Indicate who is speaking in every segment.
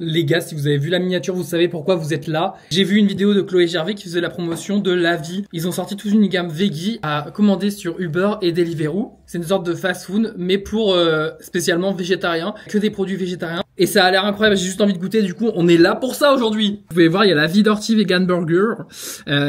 Speaker 1: Les gars, si vous avez vu la miniature, vous savez pourquoi vous êtes là. J'ai vu une vidéo de Chloé Gervais qui faisait la promotion de La Vie. Ils ont sorti toute une gamme veggie à commander sur Uber et Deliveroo. C'est une sorte de fast-food, mais pour spécialement végétariens, que des produits végétariens. Et ça a l'air incroyable, j'ai juste envie de goûter, du coup on est là pour ça aujourd'hui. Vous pouvez voir, il y a La Vie d'Orty Vegan Burger.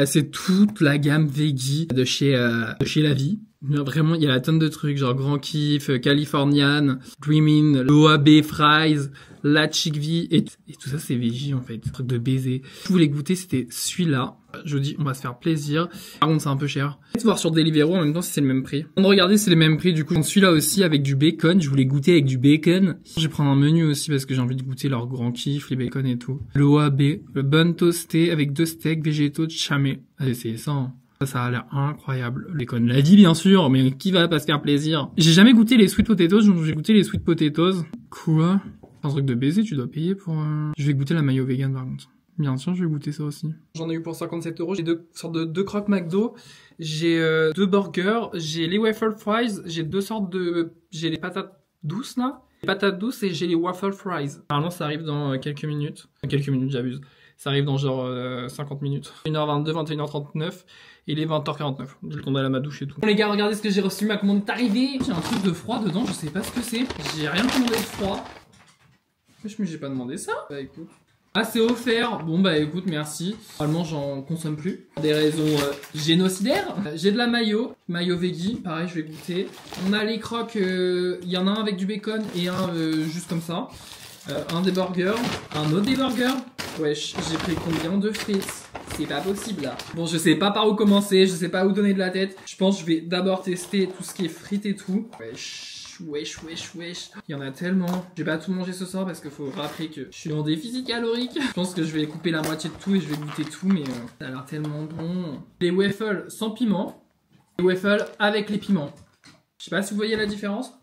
Speaker 1: C'est toute la gamme veggie de chez La Vie. Vraiment, il y a la tonne de trucs, genre Grand Kiff, Californian, Dreamin', l'OAB Fries, la Chick-V, et tout ça c'est veggie en fait, truc de baiser. Je voulais goûter, c'était celui-là. Je vous dis, on va se faire plaisir. Par contre, c'est un peu cher. On va voir sur Deliveroo en même temps si c'est le même prix. Regardez, c'est les mêmes prix, du coup. Celui-là aussi avec du bacon. Je voulais goûter avec du bacon. Je vais prendre un menu aussi parce que j'ai envie de goûter leur Grand Kiff, les bacon et tout. Le OAB, le bun toasté avec 2 steaks végétaux de chamé. Allez, c'est ça, hein. Ça a l'air incroyable. Le bacon l'a dit bien sûr, mais qui va pas se faire plaisir? J'ai jamais goûté les sweet potatoes, donc j'ai goûté les sweet potatoes. Quoi? Un truc de baiser, tu dois payer pour... Je vais goûter la mayo vegan par contre. Bien sûr, je vais goûter ça aussi. J'en ai eu pour 57 €. J'ai deux sortes de croque McDo. J'ai 2 burgers. J'ai les waffle fries. J'ai 2 sortes de... J'ai les patates douces là. Les patates douces et j'ai les waffle fries. Normalement, ça arrive dans quelques minutes. Quelques minutes, j'abuse. Ça arrive dans genre 50 minutes. 1h22, 21h39. Il est 20h49. J'ai le temps d'aller à ma douche et tout. Bon les gars, regardez ce que j'ai reçu. Ma commande est arrivée. J'ai un truc de froid dedans. Je sais pas ce que c'est. J'ai rien commandé de froid. Mais j'ai pas demandé ça. Bah écoute. Ah, c'est offert. Bon bah écoute, merci. Normalement j'en consomme plus. Pour des raisons génocidaires. J'ai de la mayo veggie. Pareil, je vais goûter. On a les crocs. Il y en a un avec du bacon et un juste comme ça. Un des burgers. Un autre des burgers. Wesh, j'ai pris combien de frites? C'est pas possible là. Bon, je sais pas par où commencer. Je sais pas où donner de la tête. Je pense que je vais d'abord tester tout ce qui est frites et tout. Wesh. Il y en a tellement. Je vais pas tout manger ce soir parce qu'il faut rappeler que je suis en déficit calorique. Je pense que je vais couper la moitié de tout et je vais goûter tout, mais ça a l'air tellement bon. Les waffles sans piment. Les waffles avec les piments. Je sais pas si vous voyez la différence.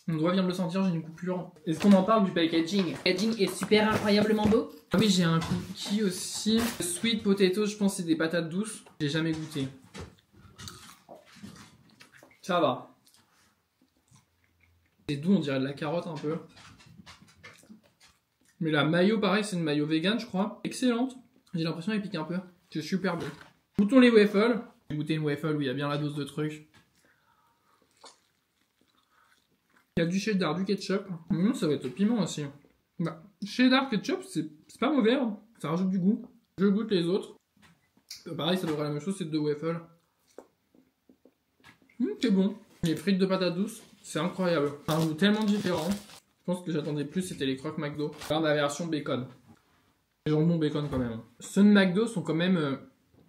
Speaker 1: Mon doigt vient de le sentir, j'ai une coupure. Est-ce qu'on en parle du packaging? Le packaging est super incroyablement beau. Ah oui, j'ai un cookie aussi. Sweet potato, je pense que c'est des patates douces. J'ai jamais goûté. Ça va. C'est doux, on dirait de la carotte un peu. Mais la mayo, pareil, c'est une mayo vegan, je crois. Excellente. J'ai l'impression qu'elle pique un peu. C'est super bon. Goûtons les waffles. J'ai goûté une waffle où il y a bien la dose de trucs. Il y a du cheddar, du ketchup. Ça va être au piment aussi. Bah, cheddar, ketchup, c'est pas mauvais. Hein. Ça rajoute du goût. Je goûte les autres. Pareil, ça devrait être la même chose, c'est 2 waffles. C'est bon. Les frites de patates douces. C'est incroyable. Un goût tellement différent. Je pense que j'attendais plus, c'était les croques McDo. Là, la version bacon. Les jambons bacon quand même. Ceux de McDo sont quand même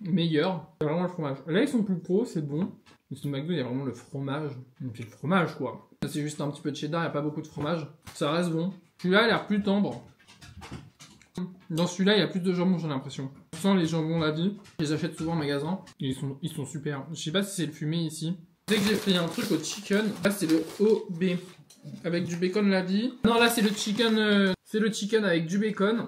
Speaker 1: meilleurs. C'est vraiment le fromage. Là, ils sont plus pros, c'est bon. Mais ceux de McDo, il y a vraiment le fromage. C'est le fromage, quoi. C'est juste un petit peu de cheddar, il n'y a pas beaucoup de fromage. Ça reste bon. Celui-là, il a l'air plus tendre. Dans celui-là, il y a plus de jambon, j'ai l'impression. Je sens les jambons La Vie. Je les achète souvent en magasin. Et ils sont super. Je sais pas si c'est le fumé ici. Dès que j'ai pris un truc au chicken, là c'est le OB avec du bacon La Vie. Non, là c'est le chicken avec du bacon.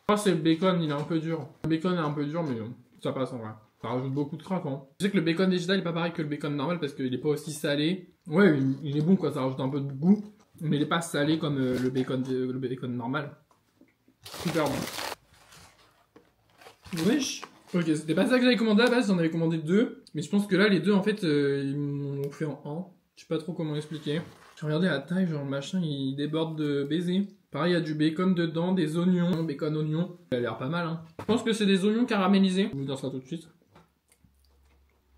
Speaker 1: Là c'est le bacon, il est un peu dur. Le bacon est un peu dur, mais ça passe en vrai. Ça rajoute beaucoup de crack, hein. Je sais que le bacon végétal est pas pareil que le bacon normal parce qu'il est pas aussi salé. Ouais, il est bon quoi, ça rajoute un peu de goût, mais il est pas salé comme le bacon normal. Super bon. Wesh. Ok, c'était pas ça que j'avais commandé à la base, j'en avais commandé 2. Mais je pense que là, les deux, en fait, ils m'ont fait en 1. Je sais pas trop comment expliquer. J'ai regardé la taille, genre le machin, il déborde de baiser. Pareil, il y a du bacon dedans, des oignons, bacon oignon. Ça a l'air pas mal, hein. Je pense que c'est des oignons caramélisés. Je vais vous dire ça tout de suite.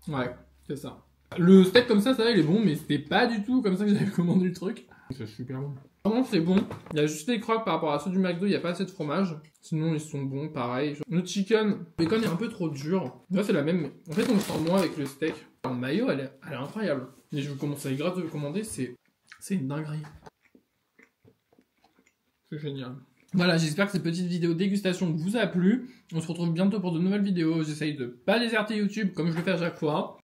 Speaker 1: Ouais, c'est ça. Le steak comme ça va, il est bon, mais c'était pas du tout comme ça que j'avais commandé le truc. C'est super bon. Vraiment, c'est bon. Il y a juste les crocs par rapport à ceux du McDo, il n'y a pas assez de fromage. Sinon, ils sont bons, pareil. Le chicken, le bacon est un peu trop dur. Là, c'est la même. En fait, on le sent moins avec le steak. En mayo, elle est incroyable. Et je vous conseille grave de le commander, c'est une dinguerie. C'est génial. Voilà, j'espère que cette petite vidéo dégustation vous a plu. On se retrouve bientôt pour de nouvelles vidéos. J'essaye de pas déserter YouTube comme je le fais à chaque fois.